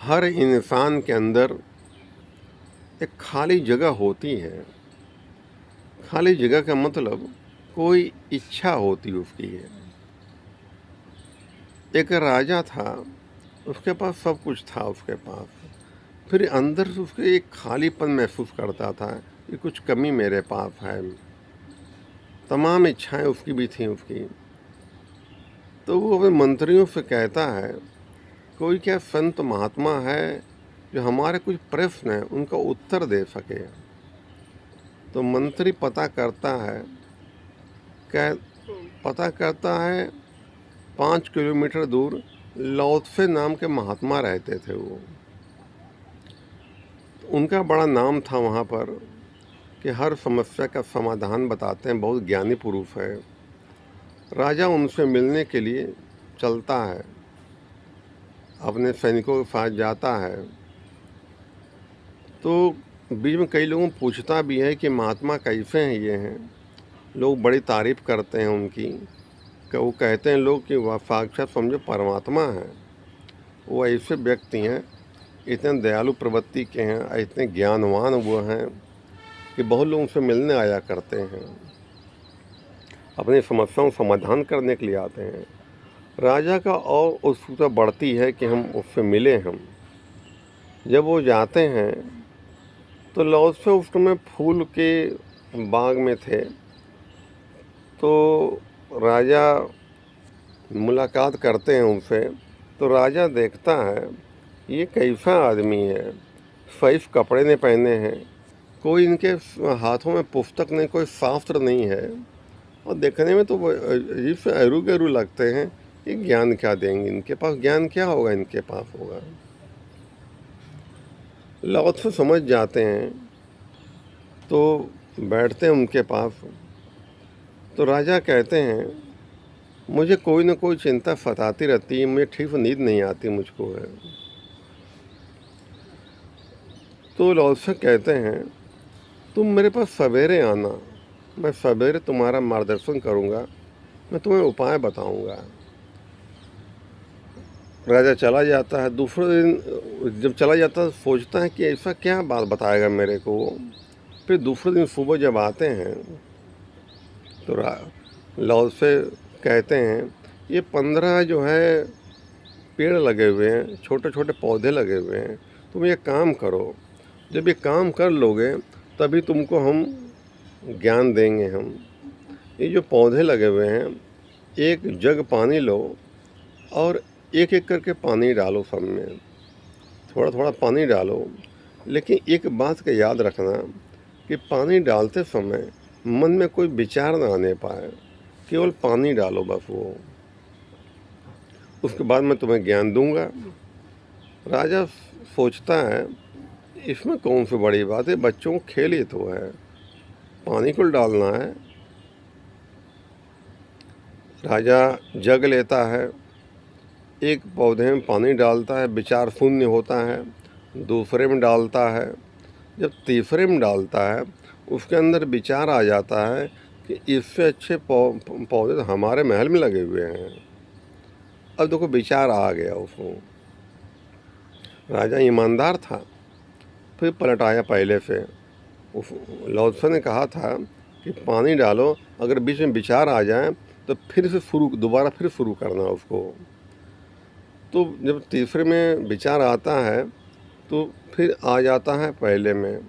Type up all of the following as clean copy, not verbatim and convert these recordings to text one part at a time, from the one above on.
हर इंसान के अंदर एक खाली जगह होती है। खाली जगह का मतलब कोई इच्छा होती उसकी है। एक राजा था, उसके पास सब कुछ था उसके पास। फिर अंदर से उसके एक खालीपन महसूस करता था कि कुछ कमी मेरे पास है। तमाम इच्छाएं उसकी भी थी उसकी। तो वो अपने मंत्रियों से कहता है, कोई क्या संत महात्मा है जो हमारे कुछ प्रश्न हैं उनका उत्तर दे सके। तो मंत्री कह पता करता है 5 किलोमीटर दूर लौत्से नाम के महात्मा रहते थे वो। उनका बड़ा नाम था वहाँ पर कि हर समस्या का समाधान बताते हैं, बहुत ज्ञानी पुरुष है। राजा उनसे मिलने के लिए चलता है, अपने सैनिकों के साथ जाता है। तो बीच में कई लोगों को पूछता भी है कि महात्मा कैसे हैं ये हैं। लोग बड़ी तारीफ करते हैं उनकी। वो कहते हैं लोग कि वह साक्षात समझो परमात्मा है। वो ऐसे व्यक्ति हैं, इतने दयालु प्रवृत्ति के हैं, इतने ज्ञानवान वो हैं कि बहुत लोग उनसे मिलने आया करते हैं, अपनी समस्याओं समाधान करने के लिए आते हैं। राजा का और उत्सुकता बढ़ती है कि हम उससे मिले। हम जब वो जाते हैं तो लौत्से उस समय फूल के बाग में थे। तो राजा मुलाकात करते हैं उनसे। तो राजा देखता है ये कैसा आदमी है, सैफ कपड़े नहीं पहने हैं, कोई इनके हाथों में पुस्तक नहीं, कोई शास्त्र नहीं है, और देखने में तो वो अजीब से अरू गरू लगते हैं। ये ज्ञान क्या देंगे, इनके पास ज्ञान क्या होगा, इनके पास होगा। लौत्से समझ जाते हैं तो बैठते हैं उनके पास। तो राजा कहते हैं, मुझे कोई ना कोई चिंता सताती रहती है, मुझे ठीक से नींद नहीं आती मुझको है। तो लौत्से कहते हैं, तुम मेरे पास सवेरे आना, मैं सवेरे तुम्हारा मार्गदर्शन करूँगा, मैं तुम्हें उपाय बताऊँगा। राजा चला जाता है। दूसरे दिन जब चला जाता है सोचता है कि ऐसा क्या बात बताएगा मेरे को। फिर दूसरे दिन सुबह जब आते हैं तो लौत्से कहते हैं, ये 15 जो है पेड़ लगे हुए हैं, छोटे छोटे पौधे लगे हुए हैं, तुम ये काम करो। जब ये काम कर लोगे तभी तुमको हम ज्ञान देंगे। हम ये जो पौधे लगे हुए हैं, एक जग पानी लो और एक एक करके पानी डालो, सब में थोड़ा थोड़ा पानी डालो। लेकिन एक बात का याद रखना कि पानी डालते समय मन में कोई विचार ना आने पाए, केवल पानी डालो बस वो। उसके बाद मैं तुम्हें ज्ञान दूंगा। राजा सोचता है, इसमें कौन सी बड़ी बात है, बच्चों को खेल ही तो है, पानी को डालना है। राजा जग लेता है, एक पौधे में पानी डालता है, विचार शून्य होता है। दूसरे में डालता है, जब तीसरे में डालता है उसके अंदर विचार आ जाता है कि इससे अच्छे पौधे तो हमारे महल में लगे हुए हैं। अब देखो विचार आ गया उसको। राजा ईमानदार था, फिर पलट आया पहले से। उस लौत्से ने कहा था कि पानी डालो, अगर बीच में विचार आ जाए तो फिर से दोबारा फिर शुरू करना उसको। तो जब तीसरे में विचार आता है तो फिर आ जाता है पहले में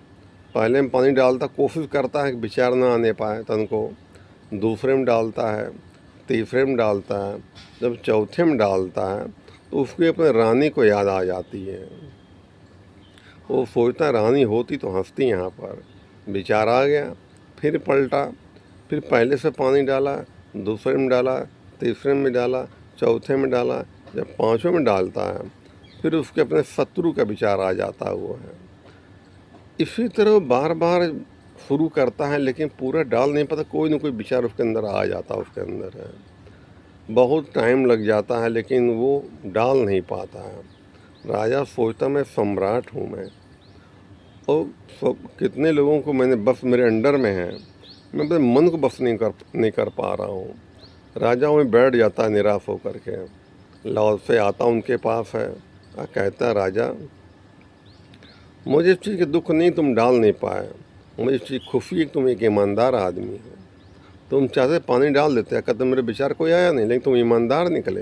पानी डालता, कोशिश करता है कि विचार ना आने पाए तन को। दूसरे में डालता है, तीसरे में डालता है, जब चौथे में डालता है तो उसकी अपने रानी को याद आ जाती है। वो सोचता रानी होती तो हंसती यहाँ पर। विचार आ गया, फिर पलटा, फिर पहले से पानी डाला, दूसरे में डाला, तीसरे में डाला, चौथे में डाला, जब पाँचवें में डालता है फिर उसके अपने शत्रु का विचार आ जाता वो है। इसी तरह बार बार शुरू करता है, लेकिन पूरा डाल नहीं पाता, कोई ना कोई विचार उसके अंदर आ जाता उसके अंदर है। बहुत टाइम लग जाता है लेकिन वो डाल नहीं पाता है। राजा सोचता मैं सम्राट हूँ मैं, और सब कितने लोगों को मैंने बस मेरे अंडर में है, मैं अपने मन को बस नहीं कर पा रहा हूँ। राजा में बैठ जाता है निराश होकर के। लौत्से आता उनके पास है, कहता राजा, मुझे इस चीज़ के दुख नहीं तुम डाल नहीं पाए, मुझे इस चीज़ खुशी है कि तुम एक ईमानदार आदमी हो। तुम चाहते पानी डाल देते, कहते मेरे विचार कोई आया नहीं, लेकिन तुम ईमानदार निकले।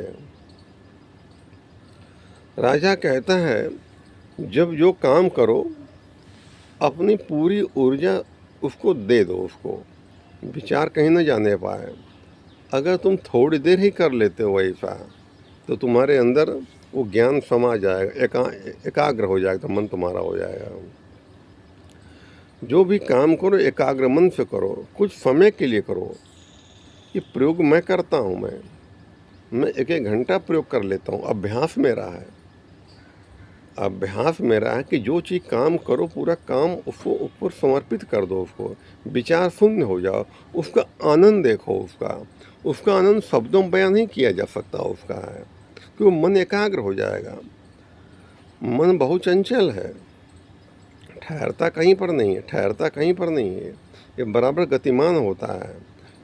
राजा कहता है, जब जो काम करो अपनी पूरी ऊर्जा उसको दे दो, उसको विचार कहीं न जाने पाए। अगर तुम थोड़ी देर ही कर लेते हो ऐसा, तो तुम्हारे अंदर वो ज्ञान समा जाएगा, एकाग्र हो जाएगा, मन तुम्हारा हो जाएगा। जो भी काम करो एकाग्र मन से करो, कुछ समय के लिए करो। ये प्रयोग मैं करता हूँ, मैं 1-1 घंटा प्रयोग कर लेता हूँ। अभ्यास मेरा है, अभ्यास मेरा है कि जो चीज़ काम करो पूरा काम उसको ऊपर समर्पित कर दो, उसको विचार शून्य हो जाओ, उसका आनंद देखो, उसका आनंद शब्दों में बयान नहीं किया जा सकता उसका है, क्योंकि मन एकाग्र हो जाएगा। मन बहुत चंचल है, ठहरता कहीं पर नहीं है, ठहरता कहीं पर नहीं है, ये बराबर गतिमान होता है।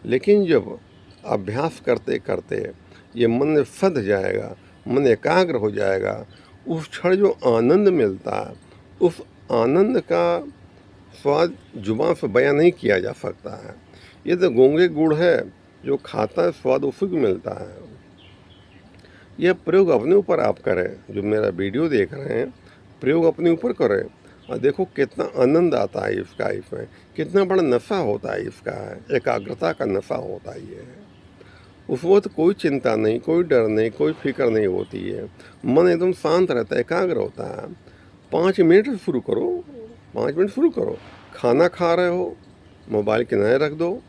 लेकिन जब अभ्यास करते करते ये मन सध जाएगा, मन एकाग्र हो जाएगा, उस क्षण जो आनंद मिलता है, उस आनंद का स्वाद जुबान से बयान नहीं किया जा सकता है। ये तो गूंगे गुड़ है, जो खाता है स्वाद उसी को मिलता है। यह प्रयोग अपने ऊपर आप करें, जो मेरा वीडियो देख रहे हैं, प्रयोग अपने ऊपर करें और देखो कितना आनंद आता है इसमें कितना बड़ा नशा होता है इसका, एकाग्रता का नशा होता है ये। उस वक्त कोई चिंता नहीं, कोई डर नहीं, कोई फिक्र नहीं होती है, मन एकदम शांत रहता है, एकाग्र होता है। 5 मिनट से शुरू करो, 5 मिनट शुरू करो। खाना खा रहे हो, मोबाइल किनारे रख दो,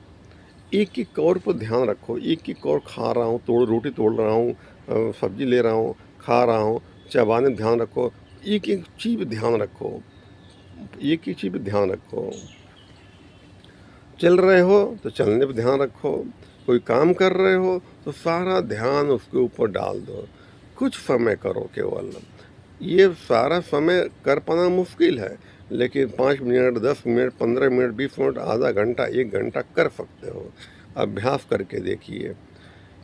एक एक कौर पर ध्यान रखो, एक एक कौर खा रहा हूँ, रोटी तोड़ रहा हूँ, सब्जी ले रहा हूँ, खा रहा हूँ, चबाने में ध्यान रखो, एक एक चीज़ पे ध्यान रखो, एक एक चीज़ पे ध्यान रखो। चल रहे हो तो चलने पे ध्यान रखो, कोई काम कर रहे हो तो सारा ध्यान उसके ऊपर डाल दो। कुछ समय करो केवल, ये सारा समय कर पाना मुश्किल है, लेकिन 5 मिनट, 10 मिनट, 15 मिनट, 20 मिनट, आधा घंटा, 1 घंटा कर सकते हो। अभ्यास करके देखिए,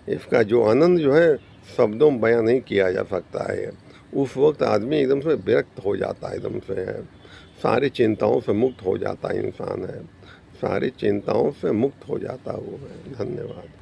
इसका जो आनंद जो है शब्दों में बयां नहीं किया जा सकता है। उस वक्त आदमी एकदम से विरक्त हो जाता है, एकदम से है, सारी चिंताओं से मुक्त हो जाता है इंसान है, सारी चिंताओं से मुक्त हो जाता वो है। धन्यवाद।